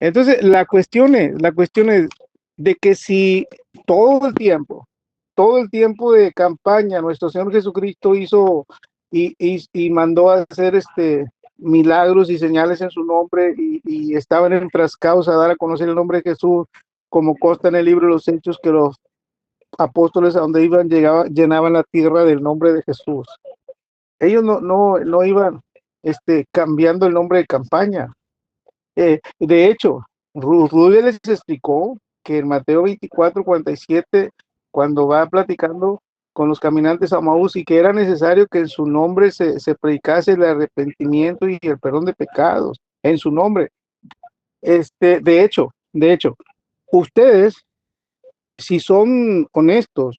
Entonces, la cuestión es de que si todo el tiempo, todo el tiempo de campaña, nuestro Señor Jesucristo hizo y mandó a hacer milagros y señales en su nombre y estaban enfrascados a dar a conocer el nombre de Jesús, como consta en el libro de los Hechos, que los apóstoles a donde iban llenaban la tierra del nombre de Jesús. Ellos no iban cambiando el nombre de campaña. De hecho, Rubén les explicó que en Mateo 24:47, cuando va platicando con los caminantes a Maús, y que era necesario que en su nombre se predicase el arrepentimiento y el perdón de pecados, en su nombre. De hecho, ustedes, si son honestos,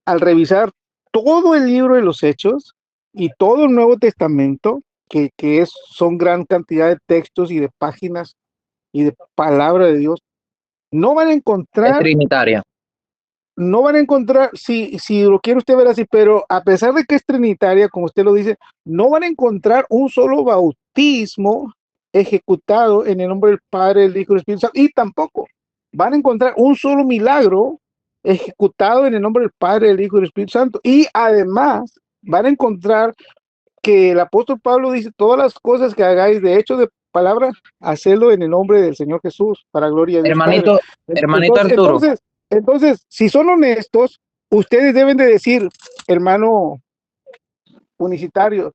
al revisar todo el libro de los Hechos y todo el Nuevo Testamento, son gran cantidad de textos y de páginas y de palabra de Dios, no van a Es encontrar, trinitaria. no van a encontrar, si lo quiere usted ver así, pero a pesar de que es trinitaria, como usted lo dice, no van a encontrar un solo bautismo ejecutado en el nombre del Padre, del Hijo y del Espíritu Santo, y tampoco van a encontrar un solo milagro ejecutado en el nombre del Padre, del Hijo y del Espíritu Santo. Y además van a encontrar que el apóstol Pablo dice: todas las cosas que hagáis de hecho, de palabra, hacedlo en el nombre del Señor Jesús, para gloria de Dios Padre. Hermanito Entonces, Arturo, entonces, entonces, si son honestos, ustedes deben de decir: hermano unicitario,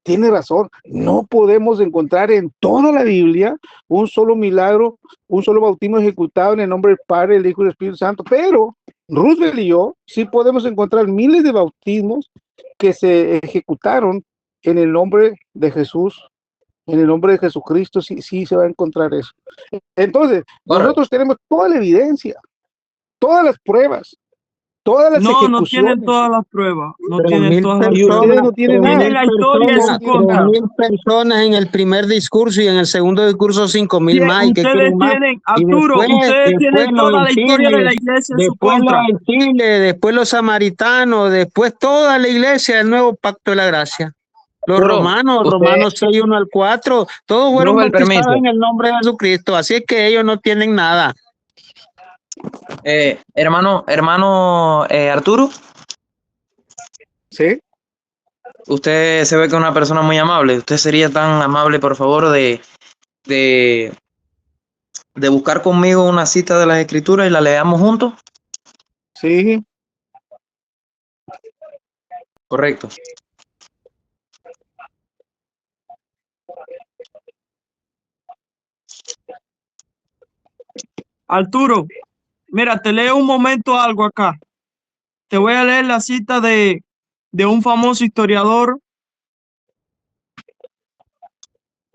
tiene razón, no podemos encontrar en toda la Biblia un solo milagro, un solo bautismo ejecutado en el nombre del Padre, del Hijo y del Espíritu Santo, pero Roosevelt y yo sí podemos encontrar miles de bautismos que se ejecutaron en el nombre de Jesús, en el nombre de Jesucristo. Sí, sí se va a encontrar eso. Entonces, correcto. nosotros tenemos toda la evidencia, todas las pruebas, todas las No, no tienen ejecuciones, todas las pruebas. No Tres tienen mil todas las y pruebas. ustedes personas, no tienen Tienen nada. la historia en No su tienen tres nada. contra. mil personas en el primer discurso y en el segundo discurso 5.000 más. ¿Y qué Ustedes quieren más? tienen, Y Arturo, después, ustedes después tienen los toda la historia de gentiles, la iglesia en su después los contra. gentiles, después los samaritanos, después toda la iglesia del nuevo pacto de la gracia. Los Arturo, romanos, usted, Romanos 6:1 al 4, todos fueron Rubel, bautizados permiso. en el nombre de Jesucristo. Así es que ellos no tienen nada. Hermano Arturo, ¿Sí? usted se ve que es una persona muy amable. ¿Usted sería tan amable, por favor, de, de buscar conmigo una cita de las Escrituras y la leamos juntos? Sí. Correcto. Arturo, mira, te leo un momento algo acá. Te voy a leer la cita de un famoso historiador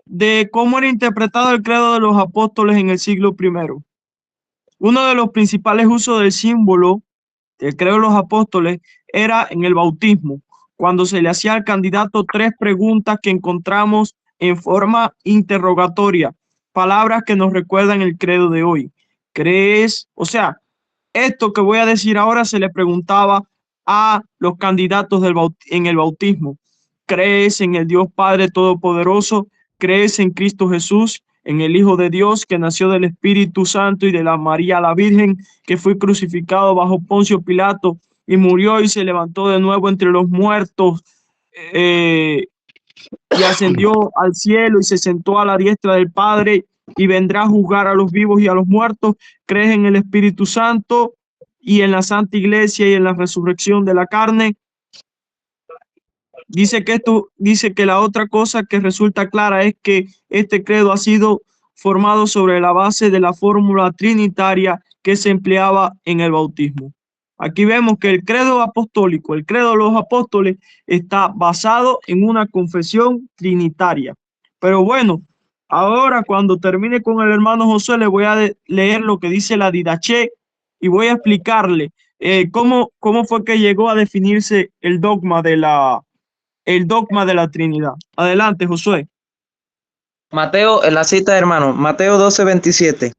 de cómo era interpretado el credo de los apóstoles en el siglo I. Uno de los principales usos del símbolo del credo de los apóstoles era en el bautismo, cuando se le hacía al candidato tres preguntas que encontramos en forma interrogatoria, palabras que nos recuerdan el credo de hoy. ¿Crees? O sea, esto que voy a decir ahora se le preguntaba a los candidatos en el bautismo. ¿Crees en el Dios Padre Todopoderoso? ¿Crees en Cristo Jesús, en el Hijo de Dios que nació del Espíritu Santo y de la María la Virgen, que fue crucificado bajo Poncio Pilato y murió y se levantó de nuevo entre los muertos, y ascendió al cielo y se sentó a la diestra del Padre y vendrá a juzgar a los vivos y a los muertos? ¿Crees en el Espíritu Santo y en la Santa Iglesia y en la resurrección de la carne? Dice que la otra cosa que resulta clara es que este credo ha sido formado sobre la base de la fórmula trinitaria que se empleaba en el bautismo. Aquí vemos que el credo apostólico, el credo de los apóstoles, está basado en una confesión trinitaria. Pero bueno, ahora cuando termine con el hermano José, le voy a leer lo que dice la Didaché y voy a explicarle cómo fue que llegó a definirse el dogma de la Trinidad. Adelante, Josué. Mateo, en la cita, hermano, Mateo 12:27.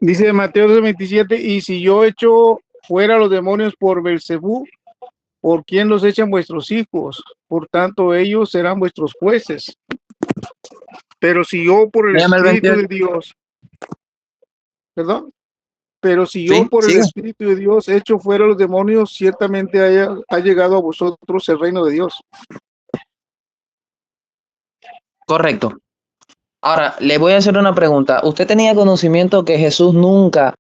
Dice Mateo 2:27, y si yo echo fuera los demonios por Belcebú, ¿por quién los echan vuestros hijos? Por tanto, ellos serán vuestros jueces. Pero si yo por el Léame el Espíritu 28. de Dios, perdón, pero si yo Sí, por el sigue. Espíritu de Dios echo fuera los demonios, ciertamente ha llegado a vosotros el reino de Dios. Correcto. Ahora, le voy a hacer una pregunta. ¿Usted tenía conocimiento que Jesús nunca,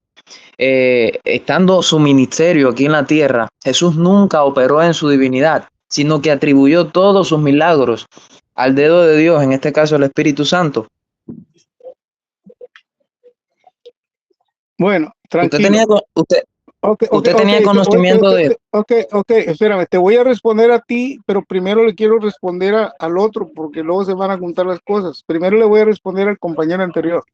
estando su ministerio aquí en la tierra, Jesús nunca operó en su divinidad, sino que atribuyó todos sus milagros al dedo de Dios, en este caso el Espíritu Santo? Bueno, Usted tranquilo. tenía, usted tenía conocimiento de... Espérame, te voy a responder a ti, pero primero le quiero responder al otro, porque luego se van a juntar las cosas. Primero le voy a responder al compañero anterior.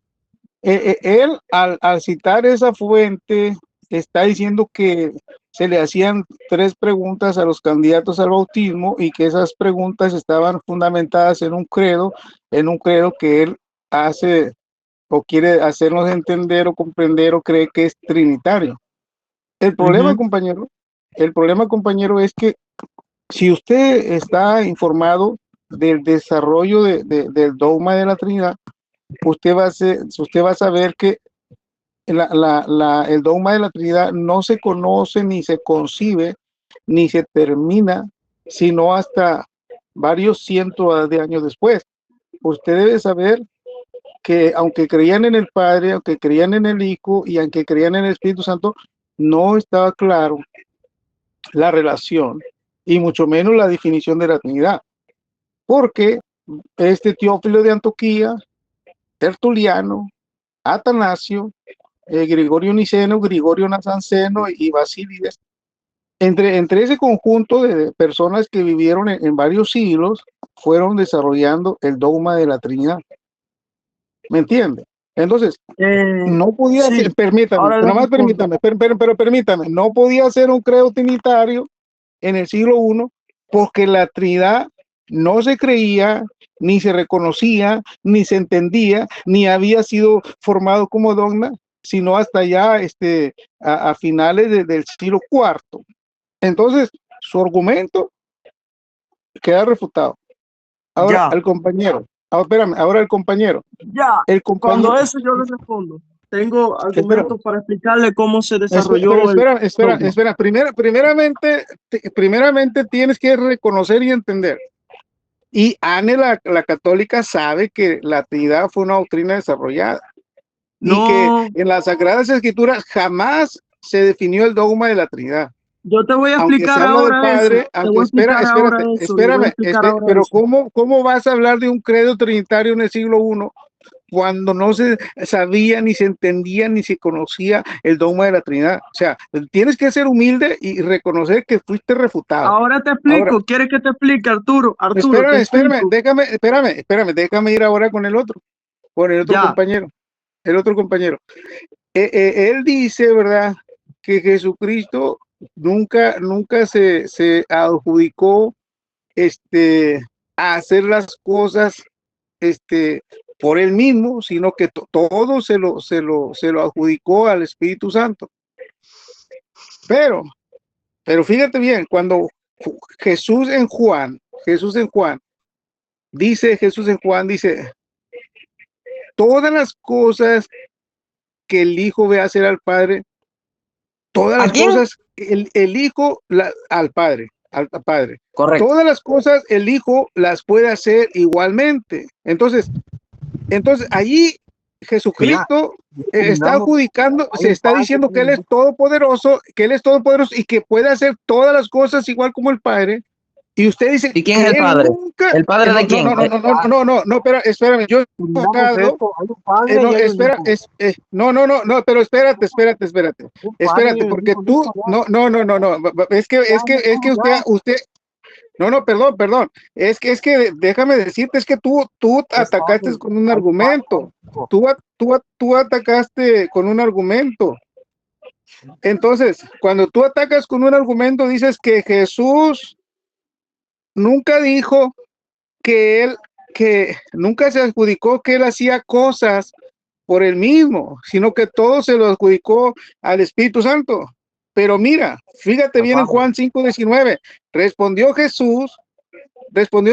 Él, al citar esa fuente, está diciendo que se le hacían 3 preguntas a los candidatos al bautismo y que esas preguntas estaban fundamentadas en un credo que él hace o quiere hacernos entender o comprender o cree que es trinitario. El problema, compañero, es que si usted está informado del desarrollo del dogma de la Trinidad, usted va a saber que el dogma de la Trinidad no se conoce, ni se concibe, ni se termina, sino hasta varios cientos de años después. Usted debe saber que aunque creían en el Padre, aunque creían en el Hijo y aunque creían en el Espíritu Santo, no estaba claro la relación y mucho menos la definición de la Trinidad. Porque Teófilo de Antioquía, Tertuliano, Atanasio, Gregorio Niceno, Gregorio Nazanceno y Basílides, entre ese conjunto de personas que vivieron en varios siglos, fueron desarrollando el dogma de la Trinidad. ¿Me entiende? Entonces, no podía Sí, ser, permítame, ahora le nada más respondo. permítame, pero permítame, no podía ser un credo trinitario en el siglo I porque la Trinidad no se creía, ni se reconocía, ni se entendía, ni había sido formado como dogma, sino hasta ya a finales del siglo IV. Entonces, su argumento queda refutado. Ahora, Ya, el compañero, espérame, ahora el compañero. ya. El Cuando compañero, eso yo le respondo. Tengo espera, argumentos para explicarle cómo se pero desarrolló el dogma. espera. Primeramente tienes que reconocer y entender. Y Anne, la católica, sabe que la Trinidad fue una doctrina desarrollada y que No, en las Sagradas Escrituras jamás se definió el dogma de la Trinidad. yo te voy a Aunque se explicar habla del ahora eso. Padre, Te aunque voy a explicar ahora eso. Le voy a espérame, explicar ahora pero eso. ¿cómo vas a hablar de un credo trinitario en el siglo I cuando no se sabía, ni se entendía, ni se conocía el dogma de la Trinidad? O sea, tienes que ser humilde y reconocer que fuiste refutado. Ahora te Ahora, explico. ¿Quieres que te explique, Arturo? Arturo, te explico. déjame ir ahora con el otro Ya. compañero. El otro compañero. Él dice, ¿verdad?, que Jesucristo nunca se adjudicó a hacer las cosas por él mismo, sino que todo se lo adjudicó al Espíritu Santo. Pero fíjate bien, cuando Jesús en Juan, Jesús en Juan dice, todas las cosas que el Hijo ve hacer al Padre, todas ¿A las quién? cosas, el Hijo al Padre, Correcto. todas las cosas el Hijo las puede hacer igualmente. Entonces allí Jesucristo está adjudicando, se está diciendo que Él es todopoderoso, y que puede hacer todas las cosas igual como el Padre. Y usted dice ¿Y quién es el que Él padre? nunca, ¿El padre de quién? espérame, yo enfocado, pero espérate, porque tú, es que usted, perdón, déjame decirte, es que tú atacaste con un argumento, tú atacaste con un argumento. Entonces, cuando tú atacas con un argumento, dices que Jesús nunca dijo que nunca se adjudicó que él hacía cosas por él mismo, sino que todo se lo adjudicó al Espíritu Santo. Pero mira, fíjate bien en Juan 5:19, respondió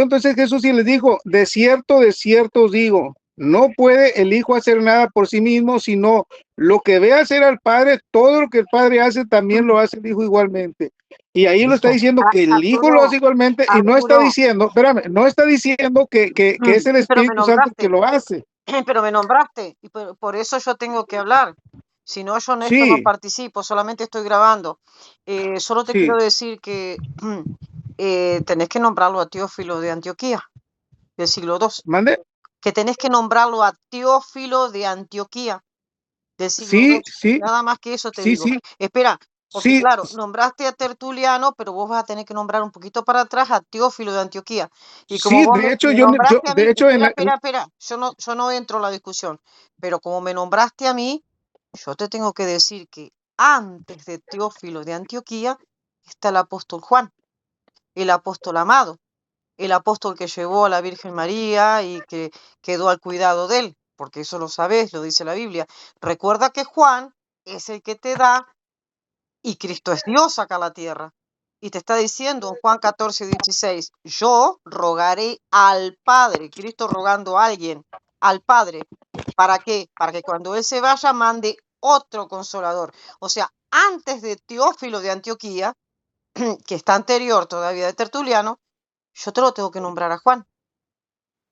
entonces Jesús y les dijo, de cierto os digo, no puede el Hijo hacer nada por sí mismo, sino lo que ve hacer al Padre, todo lo que el Padre hace, también lo hace el Hijo igualmente. Y ahí lo está diciendo que el Hijo lo hace igualmente y no está diciendo, espérame, no está diciendo que es el Pero me Espíritu Santo el que nombraste, lo hace. pero me nombraste, y por eso yo tengo que hablar. Si no, yo en esto no Sí, participo, solamente estoy grabando. Solo te sí, quiero decir que tenés que nombrarlo a Teófilo de Antioquía, del siglo II. mande. Que tenés que nombrarlo a Teófilo de Antioquía, del siglo Sí, II. sí, Nada más que eso te sí, digo. sí, Espera, porque sí, claro, nombraste a Tertuliano, pero vos vas a tener que nombrar un poquito para atrás a Teófilo de Antioquía. Y como sí, vos de hecho, me yo, nombraste a mí, de hecho, espera, yo no entro en la discusión, pero como me nombraste a mí, yo te tengo que decir que antes de Teófilo de Antioquía está el apóstol Juan, el apóstol amado, el apóstol que llevó a la Virgen María y que quedó al cuidado de él, porque eso lo sabes, lo dice la Biblia. Recuerda que Juan es el que te da, y Cristo es Dios acá en la tierra. Y te está diciendo en Juan 14:16, yo rogaré al Padre, Cristo rogando a alguien, al Padre. ¿Para qué? Para que cuando Él se vaya mande otro consolador. O sea, antes de Teófilo de Antioquía, que está anterior todavía de Tertuliano, yo te lo tengo que nombrar a Juan.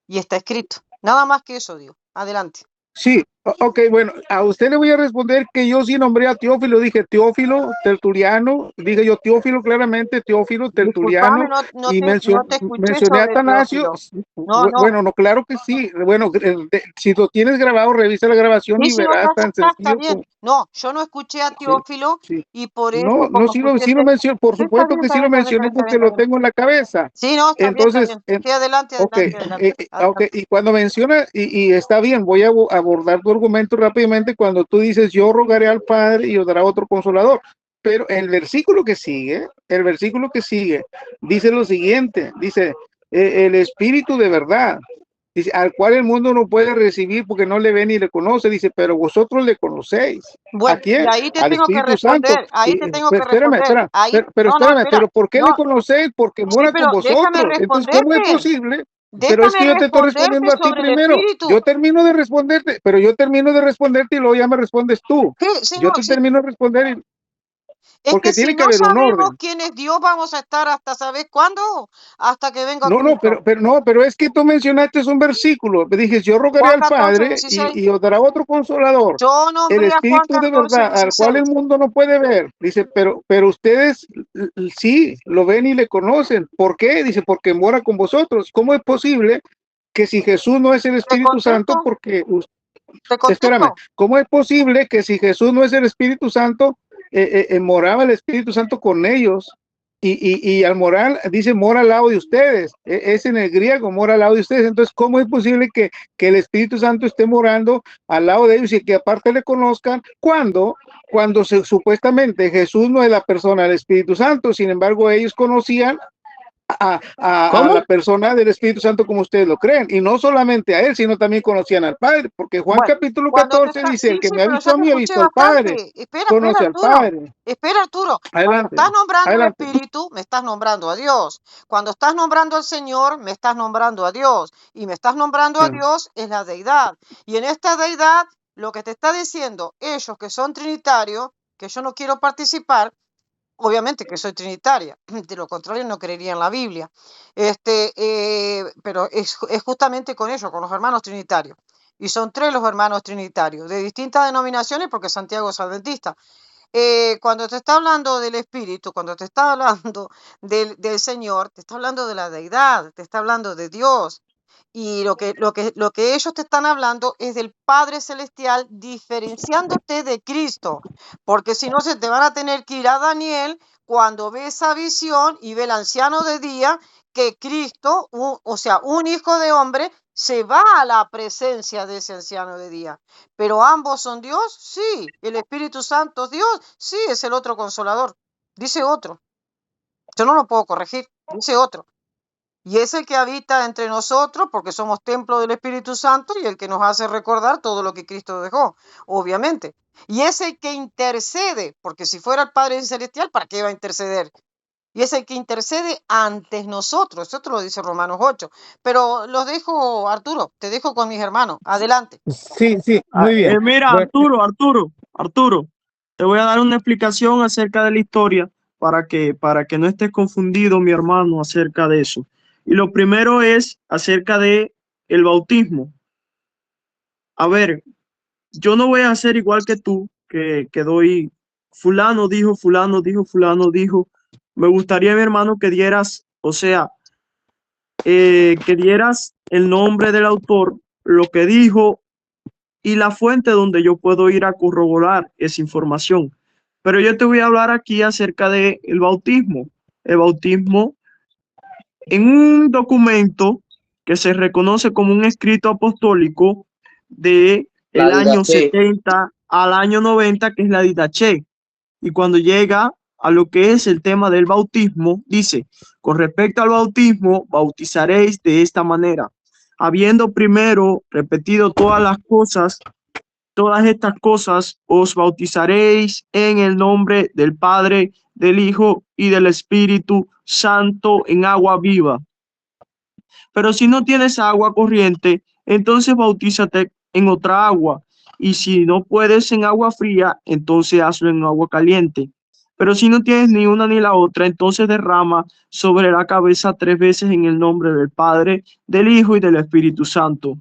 Y está escrito. Nada más que eso, digo. Adelante. sí, ok, bueno, a usted le voy a responder que yo sí nombré a Teófilo, dije Teófilo, Tertuliano, dije yo Teófilo claramente, Teófilo, Disculpame, Tertuliano, y no te escuché mencioné a sobre Atanasio. Teófilo. No, no. Bueno, no, claro que sí, bueno, si lo tienes grabado, revisa la grabación Sí, y sí, no, verás tan está sencillo bien. como, No, yo no escuché a sí, Teófilo sí. y por No, eso, no, como escuché sí lo menciono, por Sí, supuesto que sí lo mencioné porque está lo bien. tengo en la cabeza. Sí, no, está bien, está Entonces, bien. Sí, adelante, ok, adelante. ok, Adelante. y cuando menciona, y está bien, voy a abordar tu argumento rápidamente cuando tú dices, yo rogaré al Padre y os dará otro consolador. Pero el versículo que sigue, dice lo siguiente, dice, el Espíritu de verdad, dice, al cual el mundo no puede recibir porque no le ve ni le conoce, dice, pero vosotros le conocéis. ¿A Bueno, y quién? ahí te Al tengo que Espíritu Santo. responder, ahí te tengo Pues que espérame, responder. Ahí, pero no, espérame, espera. pero ¿por qué No, le conocéis? Porque sí, mora con pero déjame vosotros. Entonces, ¿cómo es responderte. posible? Pero es Déjame que yo te estoy responderte respondiendo a ti sobre el primero. espíritu. Yo termino de responderte, pero yo termino de responderte y luego ya me respondes tú. Sí, sí, Yo no, te sí. termino de responder Es que porque si tiene que no haber un sabemos orden. quién es Dios, vamos a estar hasta, ¿sabes cuándo? Hasta que venga No, Cristo. pero es que tú mencionaste un versículo. Me dijiste, yo rogaré Juan al 14, Padre 16. y os dará otro consolador, Yo el nombré a Juan Espíritu de 14, verdad, al cual 16. el mundo no puede ver. Dice, pero ustedes sí lo ven y le conocen. ¿Por qué? Dice, porque mora con vosotros. ¿Cómo es posible que si Jesús no es el ¿Te Espíritu Santo, contesto? porque ¿Te espérame, contesto? ¿cómo es posible que si Jesús no es el Espíritu Santo, moraba el Espíritu Santo con ellos? Y al morar, dice, mora al lado de ustedes, es en el griego, mora al lado de ustedes. Entonces, ¿cómo es posible que el Espíritu Santo esté morando al lado de ellos y que aparte le conozcan cuando supuestamente Jesús no es la persona del Espíritu Santo? Sin embargo, ellos conocían a la ¿Cómo? persona del Espíritu Santo como ustedes lo creen, y no solamente a él, sino también conocían al Padre, porque Juan Bueno, capítulo cuando te 14 está, dice, sí, el que sí, me ha pero visto ya a te mí ha escuché visto al Padre, bastante. Espera, conoce al Arturo. Padre. Espera, Arturo. Cuando Adelante, estás nombrando el adelante. Espíritu, me estás nombrando a Dios. Cuando estás nombrando al Señor, me estás nombrando a Dios. Y me estás nombrando a Dios es la deidad. Y en esta deidad, lo que te está diciendo ellos que son trinitarios, que yo no quiero participar, obviamente que soy trinitaria, de lo contrario no creería en la Biblia. Pero es justamente con ellos, con los hermanos trinitarios. Y son 3 los hermanos trinitarios, de distintas denominaciones, porque Santiago es adventista. Cuando te está hablando del Espíritu, cuando te está hablando del Señor, te está hablando de la deidad, te está hablando de Dios. Y lo que ellos te están hablando es del Padre Celestial diferenciándote de Cristo, porque si no se te van a tener que ir a Daniel cuando ve esa visión y ve el anciano de día que Cristo, o sea, un hijo de hombre, se va a la presencia de ese anciano de día. Pero ambos son Dios, sí. El Espíritu Santo es Dios, sí, es el otro consolador. Dice otro. Yo no lo puedo corregir, dice otro. Y es el que habita entre nosotros porque somos templo del Espíritu Santo y el que nos hace recordar todo lo que Cristo dejó, obviamente. Y es el que intercede, porque si fuera el Padre Celestial, ¿para qué va a interceder? Y es el que intercede ante nosotros. Esto lo dice Romanos 8. Pero los dejo, Arturo, te dejo con mis hermanos. Adelante. Sí, sí, muy bien. Mira, Bueno, Arturo, te voy a dar una explicación acerca de la historia para que no estés confundido, mi hermano, acerca de eso. Y lo primero es acerca de el bautismo. A ver, yo no voy a hacer igual que tú, que doy, fulano dijo, fulano dijo, fulano dijo. Me gustaría, mi hermano, que dieras, o sea, que dieras el nombre del autor, lo que dijo y la fuente donde yo puedo ir a corroborar esa información. Pero yo te voy a hablar aquí acerca de el bautismo. El bautismo en un documento que se reconoce como un escrito apostólico de La el año didaché. 70 al año 90, que es la Didaché. Y cuando llega a lo que es el tema del bautismo, dice, con respecto al bautismo, bautizaréis de esta manera, habiendo primero repetido todas estas cosas, os bautizaréis en el nombre del Padre, del Hijo y del Espíritu Santo en agua viva. Pero si no tienes agua corriente, entonces bautízate en otra agua. Y si no puedes en agua fría, entonces hazlo en agua caliente. Pero si no tienes ni una ni la otra, entonces derrama sobre la cabeza 3 veces en el nombre del Padre, del Hijo y del Espíritu Santo.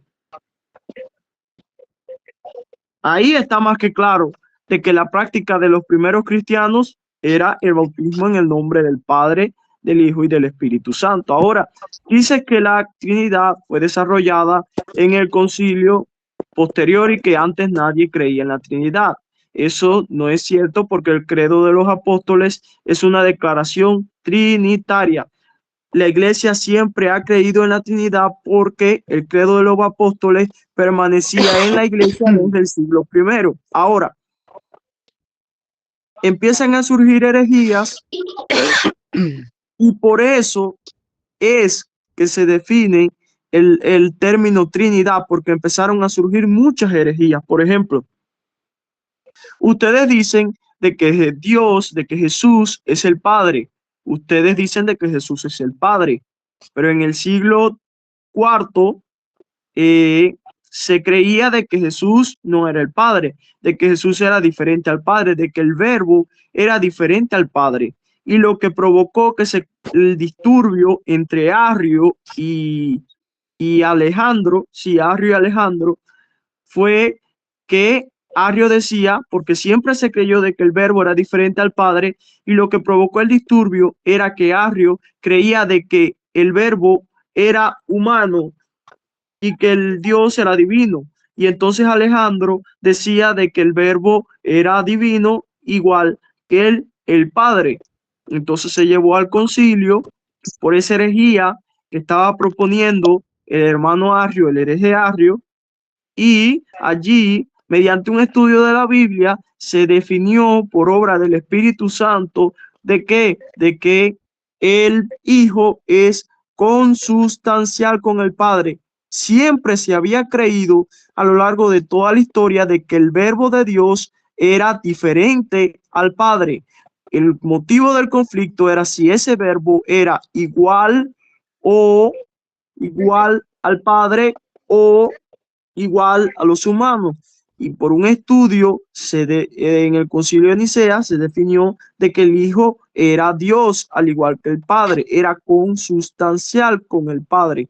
Ahí está más que claro de que la práctica de los primeros cristianos era el bautismo en el nombre del Padre, del Hijo y del Espíritu Santo. Ahora, dice que la Trinidad fue desarrollada en el concilio posterior y que antes nadie creía en la Trinidad. Eso no es cierto porque el credo de los apóstoles es una declaración trinitaria. La iglesia siempre ha creído en la Trinidad porque el credo de los apóstoles permanecía en la iglesia desde el siglo I. Ahora, empiezan a surgir herejías y por eso es que se define el término Trinidad, porque empezaron a surgir muchas herejías. Por ejemplo, ustedes dicen de que Dios, de que Jesús es el Padre. Ustedes dicen de que Jesús es el Padre, pero en el siglo IV se creía de que Jesús no era el Padre, de que Jesús era diferente al Padre, de que el Verbo era diferente al Padre. Y lo que provocó que el disturbio entre Arrio y Alejandro, sí, Arrio y Alejandro, fue que Arrio decía, porque siempre se creyó de que el Verbo era diferente al Padre, y lo que provocó el disturbio era que Arrio creía de que el Verbo era humano y que el Dios era divino. Y entonces Alejandro decía de que el Verbo era divino igual que el Padre. Entonces se llevó al concilio por esa herejía que estaba proponiendo el hermano Arrio, el hereje Arrio, y allí, mediante un estudio de la Biblia, se definió por obra del Espíritu Santo de que el Hijo es consustancial con el Padre. Siempre se había creído a lo largo de toda la historia de que el Verbo de Dios era diferente al Padre. El motivo del conflicto era si ese verbo era igual al Padre o igual a los humanos. Y por un estudio en el Concilio de Nicea se definió de que el Hijo era Dios, al igual que el Padre, era consustancial con el Padre.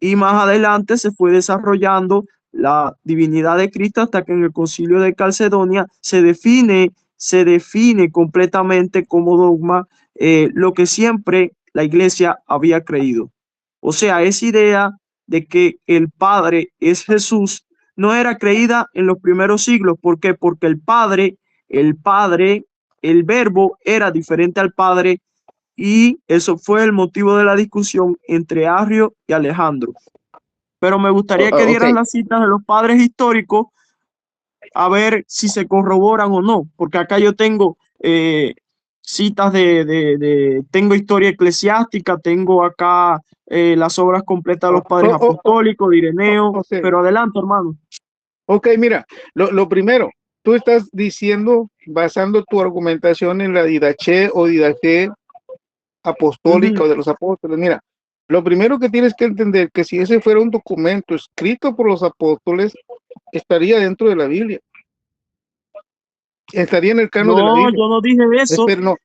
Y más adelante se fue desarrollando la divinidad de Cristo hasta que en el Concilio de Calcedonia se define completamente como dogma lo que siempre la Iglesia había creído. O sea, esa idea de que el Padre es Jesús no era creída en los primeros siglos. ¿Por qué? Porque el Verbo era diferente al Padre, y eso fue el motivo de la discusión entre Arrio y Alejandro. Pero me gustaría que dieras las citas de los padres históricos a ver si se corroboran o no, porque acá yo tengo citas tengo historia eclesiástica, tengo acá las obras completas de los padres apostólicos, de Ireneo, ok. pero adelante, hermano. Ok, mira, lo primero, tú estás diciendo, basando tu argumentación en la didaché o didaché apostólica Ujú. o de los apóstoles. Mira, lo primero que tienes que entender que si ese fuera un documento escrito por los apóstoles, estaría dentro de la Biblia, estaría en el canon de la No, Biblia. yo no dije eso. Espera, no,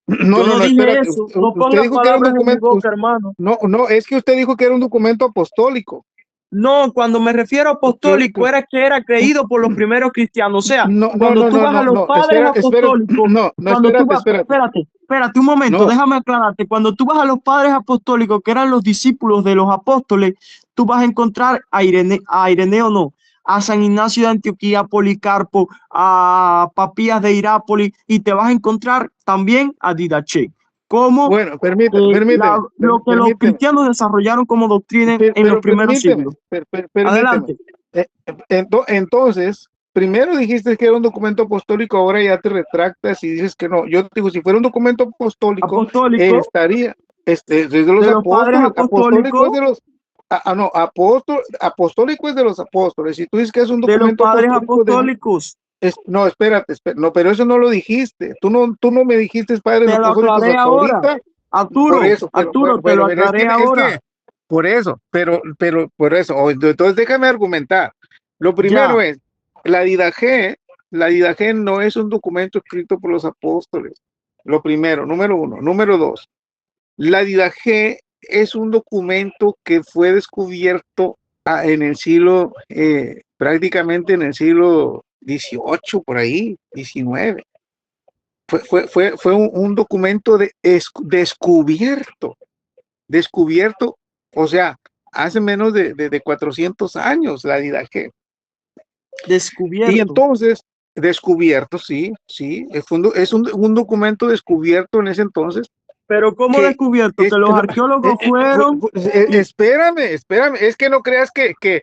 no, Yo no, no no, dije espérate. eso. No Usted ponga dijo que era un palabras en mi documento, boca, hermano. no, no, es que usted dijo que era un documento apostólico. No, cuando me refiero a apostólico era que era creído por los primeros cristianos. O sea, No, no, cuando no, tú no, vas a no, los no, padres espera, espera, apostólicos, no, no, cuando tú espérate, vas, espérate. espérate un momento, No, déjame aclararte. Cuando tú vas a los padres apostólicos, que eran los discípulos de los apóstoles, tú vas a encontrar a Ireneo no, a San Ignacio de Antioquía, a Policarpo, a Papías de Irápolis, y te vas a encontrar también a Didaché. Como bueno, permíteme, lo que los permíteme. cristianos desarrollaron como doctrina en los Pero primeros siglos. permíteme. Adelante. Entonces, primero dijiste que era un documento apostólico, ahora ya te retractas y dices que no. Yo te digo, si fuera un documento apostólico, Apostólico, estaría, es de los de los padres apóstoles, apostólico es apostólicos, de los, no, apostólico es de los apóstoles. Si tú dices que es un de los documento padres apostólico apostólicos. no, espérate, no, pero eso no lo dijiste. Tú no me dijiste padres Te lo apostólicos aclaré hasta ahora. ahorita. Por Arturo, eso, pero Arturo, te lo bueno, aclaré es ahora. que, por eso, por eso, entonces déjame argumentar. Lo primero Ya, es, la Didaché no es un documento escrito por los apóstoles. Lo primero, número uno. Número dos, la Didaché es un documento que fue descubierto en el siglo, prácticamente en el siglo XVIII, por ahí, XIX. Fue un documento descubierto, o sea, hace menos de 400 años la Didaché. Y descubierto. entonces, descubierto, sí, es un documento descubierto en ese entonces Pero ¿cómo que descubierto? Que los arqueólogos fueron y espérame, es que no creas es que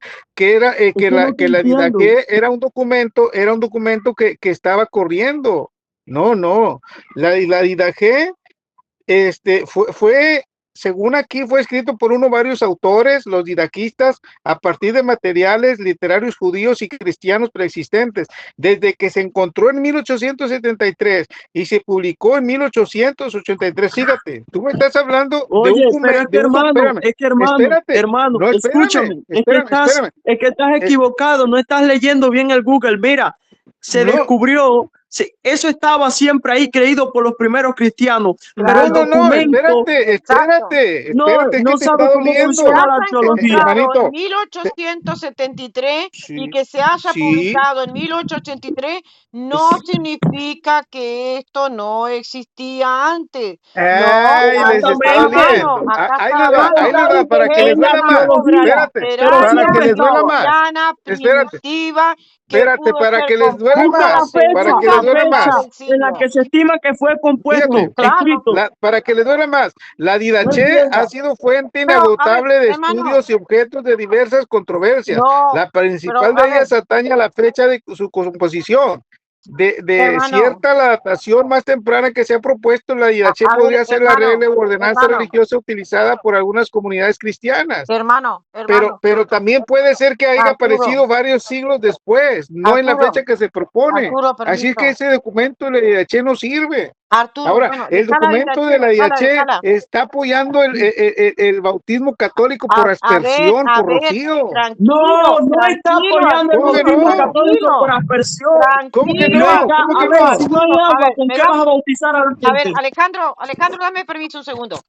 no te que la entiendo. Didaché era un documento que estaba corriendo. No, no, la Didaché fue, según aquí, fue escrito por varios autores, los didaquistas, a partir de materiales literarios judíos y cristianos preexistentes, desde que se encontró en 1873 y se publicó en 1883. Fíjate, tú me estás hablando Oye, pero espérame, espérate, no, escúchame, espérame, es que estás es- equivocado, no estás leyendo bien el Google. Mira, se no, descubrió, eso estaba siempre ahí creído por los primeros cristianos, pero el no, documento, Exacto. es que no te está sabe cómo Que se funciona doliendo, la haya arqueología. encontrado en hermanito. 1873 y Sí, que se haya sí. publicado en 1883 no significa que esto no existía antes. No, Ay, les está Exactamente. doliendo. acá está Pero Ahí está les hablando va, para que les en la duela una más. obra arqueología, Espérate, pero para literaria que les siempre duela más. cristiana Espérate, primitiva que espérate, pudo para ser que les duela busca compuesta más. Para que les la duela segunda fecha más. del en la siglo. que se estima que fue Fíjate, compuesto, Claro, escrito. para que les duela más. La No Didaché ha entienda. sido fuente pero a ver, inagotable de hermano, estudios y objetos de diversas controversias. no, La pero principal a de ver, ellas atañe a la fecha de su composición. De hermano, cierta la datación más temprana que se ha propuesto, la Didaché a ver, podría ser la regla o ordenanza hermano, religiosa utilizada por algunas comunidades cristianas. hermano, Pero también puede ser que haya Arturo, aparecido varios siglos después, no en la Arturo, fecha que se propone. Arturo, Así es que permiso. ese documento de la IDH no sirve. Arturo, Ahora, bueno, el déjala ir, documento de la IDH déjala. está apoyando el bautismo católico por aspersión, A por ver, rocío. No, no está tranquilo, apoyando el ¿Cómo que Arturo, bautismo no? católico por tranquilo, aspersión. ¿Cómo que Lo tranquilo, no? está, ¿Cómo a que ver, no? si no hay a agua, ver, ¿con me qué das, vas a bautizar a la a ver, gente? Alejandro, dame permiso un segundo.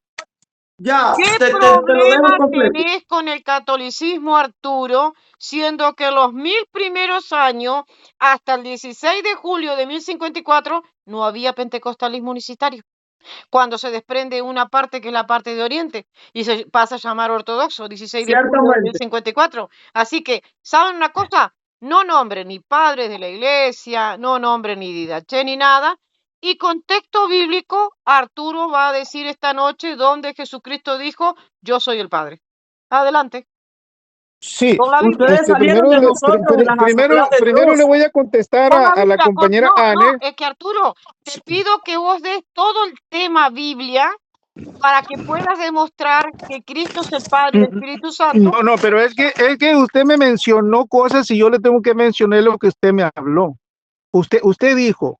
Ya, ¿Qué te lo problema dejo completo. tenés con el catolicismo, Arturo, siendo que los 1000 primeros años, hasta el 16 de julio de 1054, no había pentecostalismo unicitario? Cuando se desprende una parte que es la parte de Oriente y se pasa a llamar ortodoxo, 16 de julio de Ciertamente. 1054. Así que, ¿saben una cosa? No nombren ni padres de la iglesia, no nombren ni didaché ni nada. Y con texto bíblico, Arturo va a decir esta noche donde Jesucristo dijo, yo soy el Padre. Adelante. Sí, Con la Biblia. Ustedes salieron de nosotros de las asambleas de primero le Dios. voy a contestar Con la a la Biblia, compañera no, Anne. es que Arturo, te pido que vos des todo el tema Biblia para que puedas demostrar que Cristo es el Padre y el Espíritu Santo. No, pero es que usted me mencionó cosas y yo le tengo que mencionar lo que usted me habló. Usted dijo,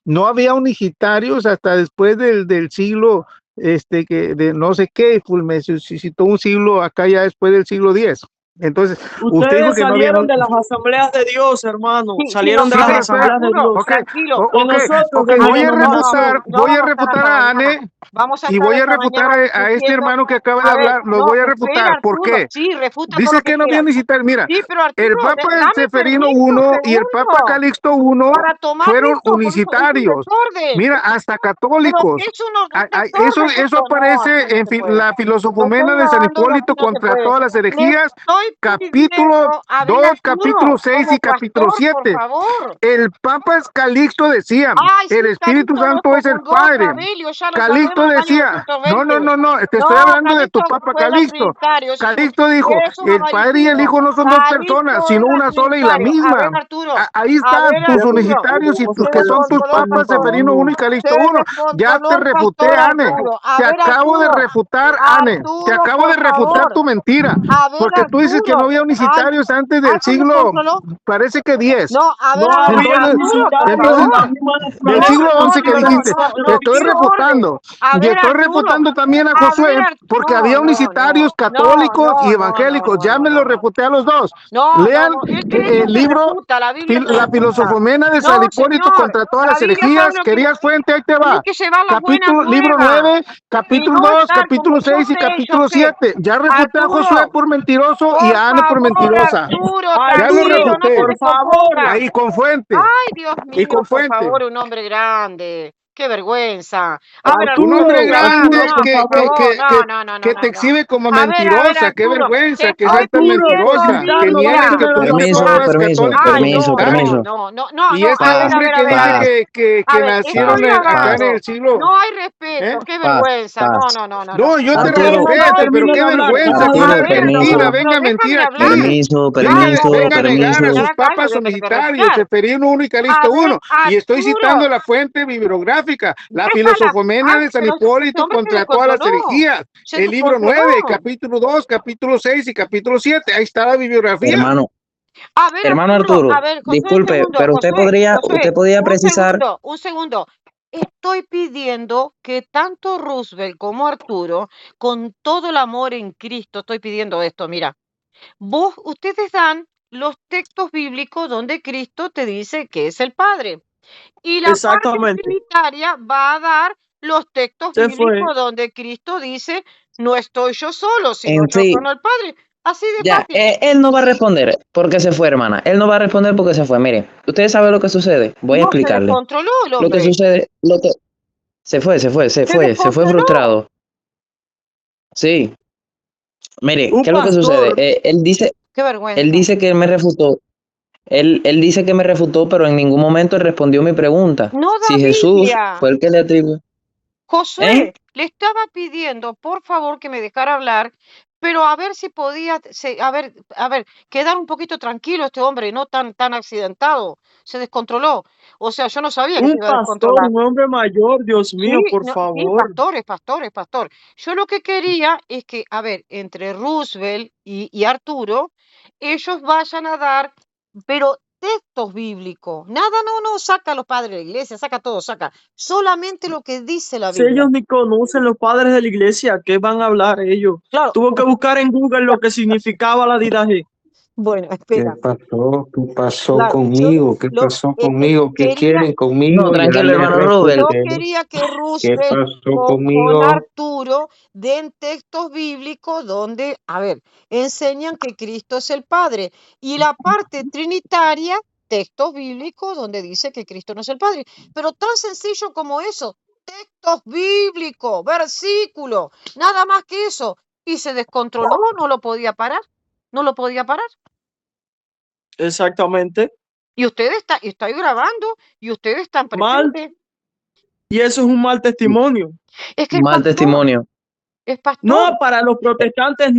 no había unigitarios hasta después del siglo, que de no sé qué, me citó un siglo acá ya después del siglo X. Entonces, usted dijo Ustedes que no había. salieron de las asambleas de Dios, hermano. Sí, Salieron de no, las pero espera, asambleas de Arturo, Dios. ok, tranquilo. Y nosotros de voy a la denominación. No voy a vamos a estar refutar hasta a mañana. Anne Vamos a y estar voy a hasta refutar mañana a este discutiendo. hermano que acaba de A ver, hablar, los no, voy a espera, refutar. ¿Por Arturo. qué? Sí, refuta todo Dice lo que que no había quieras. unigitarios. Mira, Sí, pero el Arturo, Papa dame Seferino permiso un I y el Papa segundo Calixto I para tomar fueron esto, porque es un unigitarios. desorden. Mira, hasta Pero católicos. es un Eso, desorden eso esto. No, así aparece no en se puede. la Lo estoy filosofumena de San grabando, Hipólito así no se contra puede. todas las Le herejías, estoy capítulo pidiendo, a ver, 2, capítulo Arturo, 6 como y capítulo pastor, por 7. favor. El Papa Calixto decía, Ay, sí, el Espíritu Calixto Santo es el descomulgó a Padre. Sabelio, ya lo Calixto sabemos en el año decía, no, 220. te No, estoy hablando de tu Calixto Papa fue era Calixto. trinitario, Calixto dijo, es un el Padre y el amarillismo. Hijo no son dos personas, Calixto sino era una sola y la trinitario. A ver, misma. Arturo, Ahí a están ver, tus Arturo, unigitarios y No se tus se que puede son decir tus descontroló el papas, pastor. Seferino unigitario. 1 y Se Calixto 1. Ya descontroló te el refuté, pastor Anne. Arturo. A Te ver, acabo de Arturo, refutar, Anne. Te Arturo, acabo de por refutar favor. tu mentira. A ver, Porque tú dices que no Arturo. había Ay, unigitarios antes ay, del se siglo, descontroló. parece que 10. No, No a ver, había Entonces, Arturo, por unitarios de entonces, la favor. misma del No, siglo naturaleza XI que que dijiste, te estoy pido orden. refutando. A Y ver, estoy Arturo. refutando también a A ver, Josué, porque no, había no, unitarios no, no, católicos y no, no, no, evangélicos. no, Ya no, me lo no, no. refuté a los dos. No, no, Lean no, es que eso el se libro, refuta, la Biblia se la refuta. filosofumena de San No, Hipólito señor, contra todas la las Biblia sabe herejías. lo que ¿Querías fuente? Ahí te tiene va. que llevar las buenas Libro nuevas 9, y capítulo no 2, estar como capítulo yo 6 y te he hecho capítulo fe. 7. Ya refuté a Josué Arturo, por mentiroso y por a Anne por favor, mentirosa. Arturo, Ya lo Arturo, tranquilo, no te refuté. por favor. descompongas. Ahí con fuente. Ay, Dios Y mío, con por fuente. favor, un hombre grande. Qué vergüenza. A ver, Un Arturo, hombre Arturo, grande Arturo, no, por por favor, no, no, no, no, que te no, no. exhibe como A ver, mentirosa. Qué Arturo, te vergüenza que estoy seas tan Arturo, por pidiendo mentirosa. Que citarlo Biblia. niegues delante que de tus los Permiso, papas apóstoles. permiso, católicos Ay, son permiso, no, permiso. unitarios. no, no, no, Y no. este A Paz, ver, hombre a que ver, a ver, a dice ver. paz, A que ver, nacieron estoy paz, acá en paz, hablando. el siglo. No hay ¿Eh? respeto, qué paz, vergüenza. No, paz. no, no, no, no. No, yo te Arturo, Arturo, no me respeto, Estoy pero termine qué de hablar. pidiendo. vergüenza que Déjame A Arturo, una ver, terminar. argentina permiso, venga a mentir déjame aquí. hablar. permiso, Ah, permiso, no, Venga a me negar voy a a permiso. quedar sus acá y me papas voy a tener que unitarios, refutar. Seferino 1 y A Calixto ver, 1. Y estoy citando Arturo, la fuente bibliográfica, la déjala. filosofomena Ay, de San pero este Hipólito hombre se contra todas las descontroló. herejías. Se El libro descontroló. 9, capítulo 2, capítulo 6 y capítulo 7. Ahí está la bibliografía. Hermano, A ver, hermano Arturo, Arturo, a ver, Josué, un disculpe, segundo, pero usted podía precisar. un segundo. Estoy pidiendo que tanto Roosevelt como Arturo, con todo el amor en Cristo, estoy pidiendo esto, mira, ustedes dan los textos bíblicos donde Cristo te dice que es el Padre. Y la parte Exactamente. trinitaria va a dar los textos Se fue. bíblicos donde Cristo dice, no estoy yo solo, sino En yo sí, con el Padre. Así de ya, fácil. él no va a responder porque se fue, hermana. Él no va a responder porque se fue. Mire, ustedes saben lo que sucede. Voy a No, se explicarle. descontroló el Lo que hombre. sucede, se fue, Se se fue descontroló. frustrado. Sí. Mire, Un ¿qué es lo que sucede? pastor. Qué Él vergüenza. dice que él me refutó. Él dice que me refutó, pero en ningún momento él respondió mi pregunta. No da Si Jesús Biblia. fue el que le atribuyó. Josué, le estaba pidiendo, por favor, que me dejara hablar, pero a ver si podía, a ver, quedar un poquito tranquilo este hombre, no tan accidentado. Se descontroló. O sea, yo no sabía que se Un iba a pastor, descontrolar. un hombre mayor, Dios Sí, mío, por no, sí, favor. pastor. Yo lo que quería es que, a ver, entre Roosevelt y Arturo, ellos vayan a dar, pero textos bíblicos. Nada, no saca a los padres de la iglesia, saca todo, saca. Solamente lo que dice la Si Biblia. ellos ni conocen los padres de la iglesia, ¿qué van a hablar ellos? Claro, Tuvo que buscar en Google lo que significaba la didaje. bueno, ¿Qué espera. pasó? ¿Qué pasó Claro, conmigo? ¿Qué pasó es que conmigo? ¿Qué quería, quieren No, conmigo? Ya tranquilo, les hermano Robert. yo refuté. quería que ¿Qué Roosevelt pasó con conmigo? Arturo den textos bíblicos donde, a ver, enseñan que Cristo es el Padre. Y la parte trinitaria, textos bíblicos donde dice que Cristo no es el Padre. Pero tan sencillo como eso, textos bíblicos, versículos, nada más que eso. Y se descontroló, no lo podía parar, no lo podía parar. Exactamente. Y estoy grabando y ustedes están Mal. presentes. Y eso es un mal testimonio. Es que el Mal pastor, testimonio. Es pastor. No, para los protestantes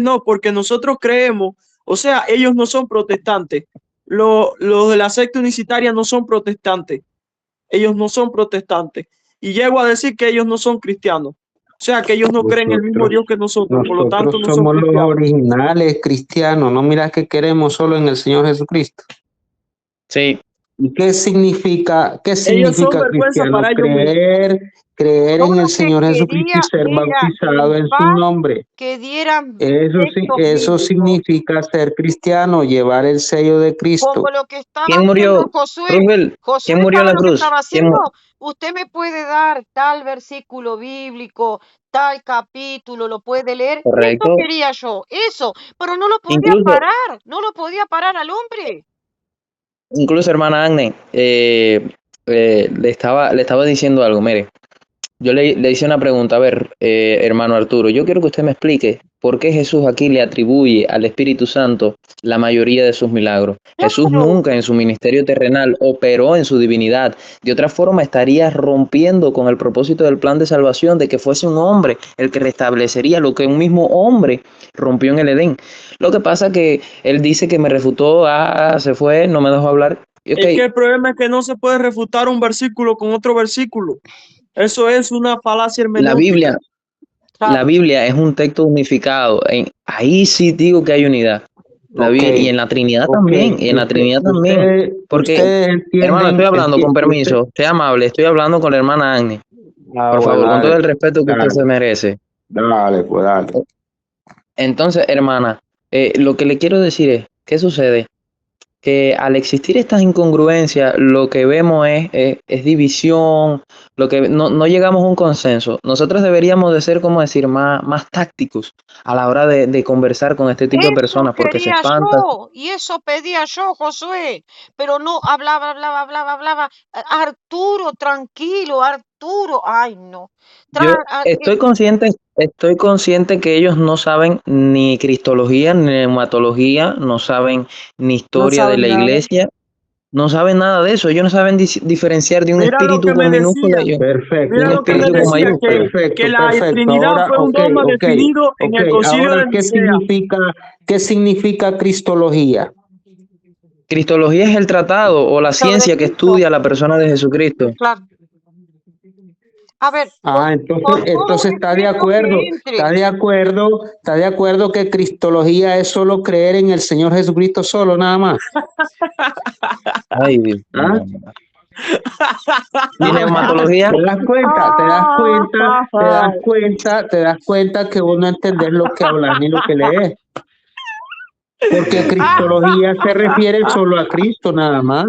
no, porque nosotros creemos, o sea, ellos no son protestantes. Los de la secta unicitaria no son protestantes. Ellos no son protestantes. Y llego a decir que ellos no son cristianos. O sea, que ellos no creen en el mismo Dios que nosotros, por lo tanto Nosotros no son somos los cristianos. originales cristianos. No miras que queremos solo en el Señor Jesucristo. Sí, ¿Y qué significa Ellos son vergüenza cristiano? para ellos mismos. Creer Yo en lo el que Señor Jesucristo y quería ser era bautizado en en su paz nombre. que dieran Eso sí, textos eso bíblicos, significa ser cristiano, llevar el sello de Cristo. como lo que estaba ¿quién haciendo murió? Josué. Roosevelt, Josué, ¿quién murió en ¿sabe la lo que cruz? estaba ¿Quién haciendo? Usted me puede dar tal versículo bíblico, tal capítulo, lo puede leer. Eso Correcto. quería yo, eso, pero no lo podía Incluso, parar, no lo podía parar al hombre. incluso hermana Agne, le estaba diciendo algo, mire. Yo le hice una pregunta, a ver, hermano Arturo, yo quiero que usted me explique por qué Jesús aquí le atribuye al Espíritu Santo la mayoría de sus milagros. Jesús Claro, nunca en su ministerio terrenal operó en su divinidad. De otra forma, estaría rompiendo con el propósito del plan de salvación de que fuese un hombre el que restablecería lo que un mismo hombre rompió en el Edén. Lo que pasa que él dice que me refutó, se fue, no me dejó hablar. Y ok, Es que el problema es que no se puede refutar un versículo con otro versículo. Eso es una falacia la hermenéutica. Biblia, la claro. Biblia es un texto unificado. Ahí sí digo que hay unidad. Ok, Y en la Trinidad ok. también, y en la Trinidad también. Porque, Ustedes hermano, estoy entienden, hablando con permiso, sea amable, estoy hablando con la hermana Agnes. Por bueno, favor, con todo dale, el respeto que usted dale, se merece. dale, pues dale. Entonces, hermana, lo que le quiero decir es, ¿qué sucede? Que al existir estas incongruencias, lo que vemos es división, lo que no llegamos a un consenso. Nosotros deberíamos de ser, como decir, más tácticos a la hora de conversar con este tipo de Eso personas, porque se quería espantan. yo, y eso pedía yo, Josué, pero no hablaba. Arturo, tranquilo, Arturo, ay no. Yo estoy consciente que ellos no saben ni cristología, ni neumatología, no saben ni No historia de saben la nada. iglesia, no saben nada de eso. Ellos no saben diferenciar de un Mira lo espíritu que me con decía, minúscula y mira un lo que me espíritu con decía, mayúscula. que Perfecto, la perfecto. Trinidad Ahora, fue un dogma definido en el Concilio Ahora, de Nicea. qué significa cristología? Cristología es el tratado o la sobre ciencia que Cristo, estudia la persona de Jesucristo. claro. A ver, con todo Entonces respeto que entre, está de acuerdo que cristología es solo creer en el Señor Jesucristo solo, nada más. Ay, Dios ¿Ah? mío. ¿Y neumatología? Te das cuenta que vos no entendés lo que hablas ni lo que lees. Porque cristología se refiere solo a Cristo, nada más.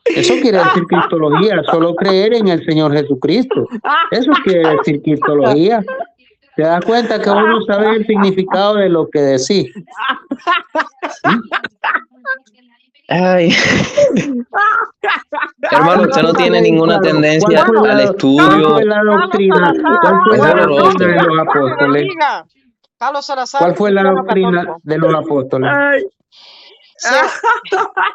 Eso quiere decir cristología, solo creer en el Señor Jesucristo. Eso quiere decir cristología. Te das cuenta que vos no sabes el significado de lo que decís. Ay, ay hermano, usted Dios no tiene santo. ninguna tendencia Bueno, al ¿Cuál estudio. fue la Carlos doctrina? Salazar, ¿Cuál fue Es la bueno, doloroso. doctrina de los no me apóstoles? bendiga. Carlos Salazar, ¿Cuál fue la cristiano doctrina católico. de los apóstoles? Ay, Se ¿Ah?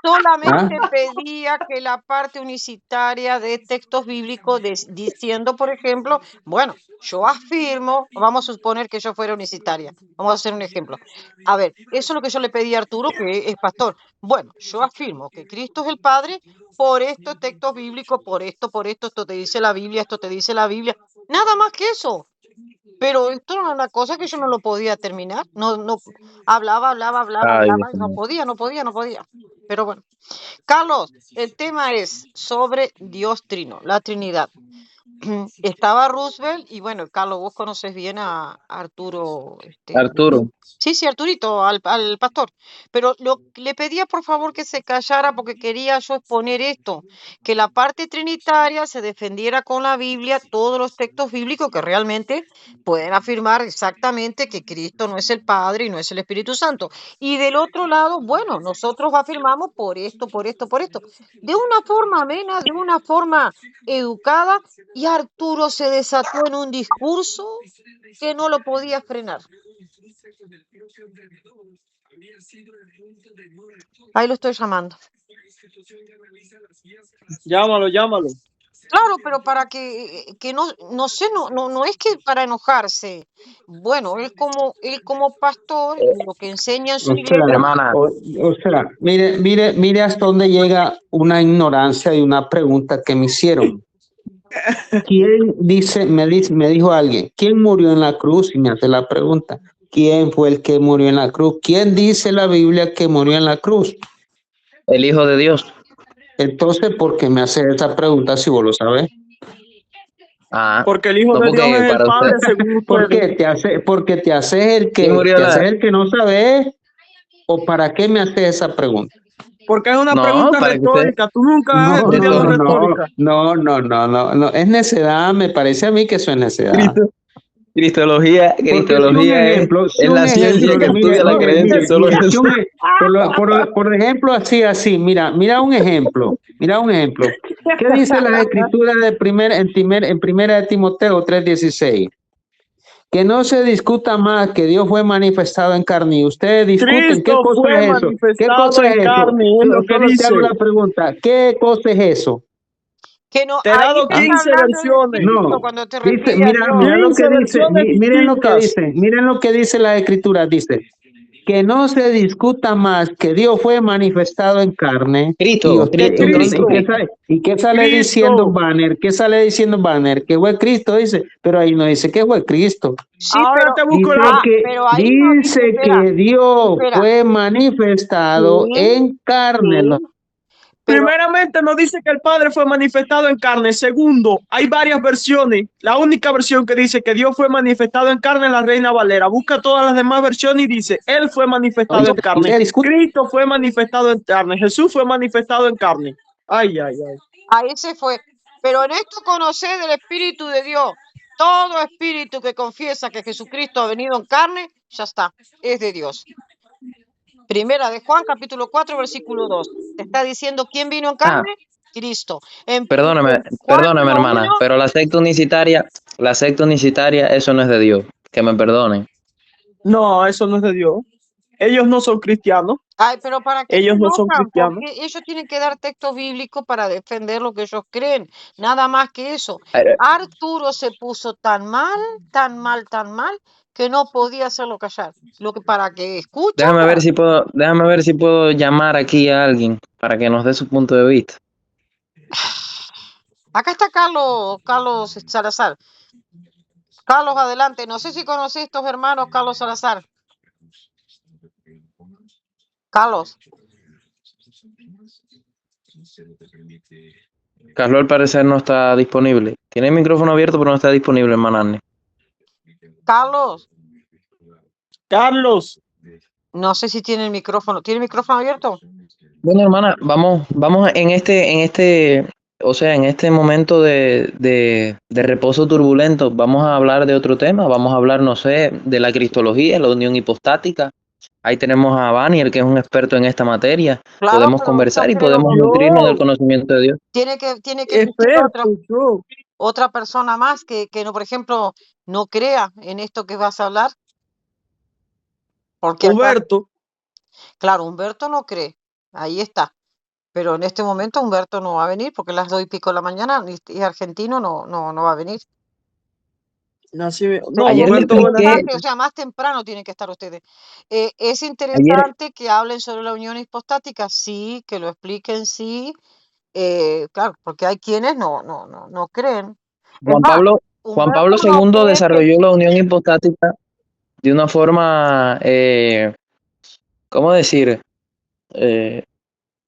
solamente pedía que la parte unicitaria de textos bíblicos diciendo, por ejemplo, bueno, yo afirmo, vamos a suponer que yo fuera unicitaria, vamos a hacer un ejemplo. A ver, eso es lo que yo le pedí a Arturo, que es pastor. Bueno, yo afirmo que Cristo es el Padre por estos textos bíblicos, por esto te dice la Biblia, esto te dice la Biblia. Nada más que eso. Pero esto era una cosa que yo no lo podía terminar. No, hablaba Ay, Dios y no mío. podía. Pero bueno. Carlos, el tema es sobre Dios Trino, la Trinidad. Estaba Roosevelt y bueno, Carlos, vos conoces bien a Arturo, Arturo, sí, Arturito, al pastor, pero le pedía por favor que se callara porque quería yo exponer esto, que la parte trinitaria se defendiera con la Biblia, todos los textos bíblicos que realmente pueden afirmar exactamente que Cristo no es el Padre y no es el Espíritu Santo. Y del otro lado, bueno, nosotros afirmamos por esto, de una forma amena, de una forma educada, y Arturo se desató en un discurso que no lo podía frenar. Ahí lo estoy llamando. llámalo, llámalo. Claro, pero para que no sé, no es que para enojarse. Bueno, él como pastor, lo que enseña en su O sea, iglesia, Hermana, o sea, mire hasta dónde llega una ignorancia y una pregunta que me hicieron. ¿Quién me dijo alguien, ¿quién murió en la cruz? Y me hace la pregunta, ¿quién fue el que murió en la cruz? ¿Quién dice la Biblia que murió en la cruz? el Hijo de Dios. Entonces, ¿por qué me hace esa pregunta si vos lo sabés? Ah, Porque el Hijo no, de Dios porque es el para usted, Padre según ¿Por ustedes. qué? Porque te haces ¿quién murió en la? el que no sabes, o para qué me haces esa pregunta. Porque es una No, pregunta para que usted, retórica. Tú nunca has No, estudiado retórica. no, es necedad, me parece a mí que eso es necedad. Cristo, Porque si es un la ciencia ejemplo, que estudia la creencia, solo mire, eso. por ejemplo, así, mira un ejemplo. ¿Qué dice la escritura en primera de Timoteo 3:16? Que no se discuta más que Dios fue manifestado en carne. Y ustedes discuten, ¿qué Cristo cosa fue es eso? ¿Qué manifestado cosa en es eso? carne, es lo que Solo te hago la dice. pregunta, ¿qué cosa es eso? que no, Te he ahí dado te está 15 hablando del versiones. Espíritu No, cuando te dice, refiere a Dios. mira lo que 15 dice, versiones distintas. miren lo que dice la escritura, dice, que no se discuta más que Dios fue manifestado en carne y Cristo, usted, Cristo, Cristo, Cristo, Cristo. ¿qué sale diciendo Cristo. Banner? ¿Qué sale diciendo Banner? Que fue Cristo, dice, pero ahí no dice que fue Cristo. Sí, Ahora te busco el pero ahí no dice, Dice espera, que Dios espera, fue manifestado sí, en carne. sí, ¿No? pero Primeramente nos dice que el Padre fue manifestado en carne. Segundo, hay varias versiones. La única versión que dice que Dios fue manifestado en carne es la Reina Valera. Busca todas las demás versiones y dice, Él fue No manifestado dice, en carne. discute. Cristo fue manifestado en carne. Jesús fue manifestado en carne. Ay, ay, ay. ahí se fue. Pero en esto conocé del Espíritu de Dios. Todo espíritu que confiesa que Jesucristo ha venido en carne, ya está, es de Dios. Primera de Juan, capítulo 4, versículo 2. Te está diciendo quién vino en Ah, carne, Cristo. En Juan perdóneme, 1:1, hermana, pero la secta unicitaria, eso no es de Dios. Que me perdonen. No, eso no es de Dios. Ellos no son cristianos. ay, pero ¿para qué se Ellos no son enojan? cristianos. Porque ellos tienen que dar textos bíblicos para defender lo que ellos creen. Nada más que eso. Eh, Arturo se puso tan mal, que no podía hacerlo callar. Lo que para que escuchara. déjame ver si puedo llamar aquí a alguien para que nos dé su punto de vista. Acá está Carlos Salazar. Carlos, adelante. No sé si conoces estos hermanos, Carlos Salazar. Carlos. Carlos al parecer no está disponible. Tiene el micrófono abierto, pero no está disponible, hermana Anne. Carlos. Carlos, No sé si tiene el micrófono. ¿Tiene el micrófono abierto? Bueno, hermana, vamos en este momento de reposo turbulento, vamos a hablar de otro tema, vamos a hablar, no sé, de la cristología, la unión hipostática. Ahí tenemos a Vanier, que es un experto en esta materia. Claro, Podemos pero yo conversar y creo, podemos nutrirnos del yo, conocimiento de Dios. tiene que existir experto, yo. otra persona más que no, por ejemplo, no crea en esto que vas a hablar. Porque acá, Huberto, claro, Humberto no cree. Ahí está. Pero en este momento Humberto no va a venir porque las 2:00 de la mañana y argentino no va a venir. no, Ayer le Humberto, buenas expliqué, noches. O sea, más temprano tienen que estar ustedes. Es ayer, interesante que hablen sobre la unión hipostática, sí, que lo expliquen, sí. Claro, porque hay quienes no creen. Es Juan más, Pablo, Juan Humberto Pablo no II cree que desarrolló la unión hipostática de una forma, ¿cómo decir? Eh,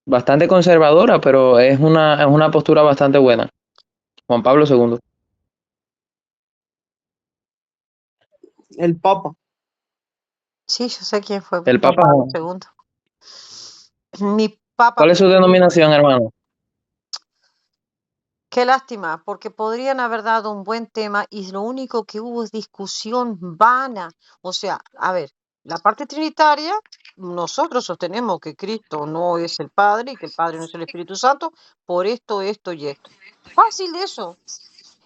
Bastante conservadora, pero es una postura bastante buena. Juan Pablo II. El Papa. sí, yo sé quién fue El Juan Papa Pablo Juan. II. Mi papa ¿Cuál es su preferido. denominación, hermano? Qué lástima, porque podrían haber dado un buen tema y lo único que hubo es discusión vana. O sea, a ver, la parte trinitaria, nosotros sostenemos que Cristo no es el Padre y que el Padre no es el Espíritu Santo por esto y esto. Fácil de eso.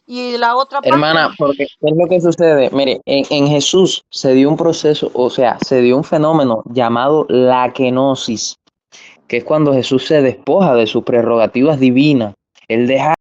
Y la otra parte, Hermana, porque ¿qué es lo que sucede? Mire, en Jesús se dio un proceso, o sea, se dio un fenómeno llamado la kenosis, que es cuando Jesús se despoja de sus prerrogativas divinas. Él deja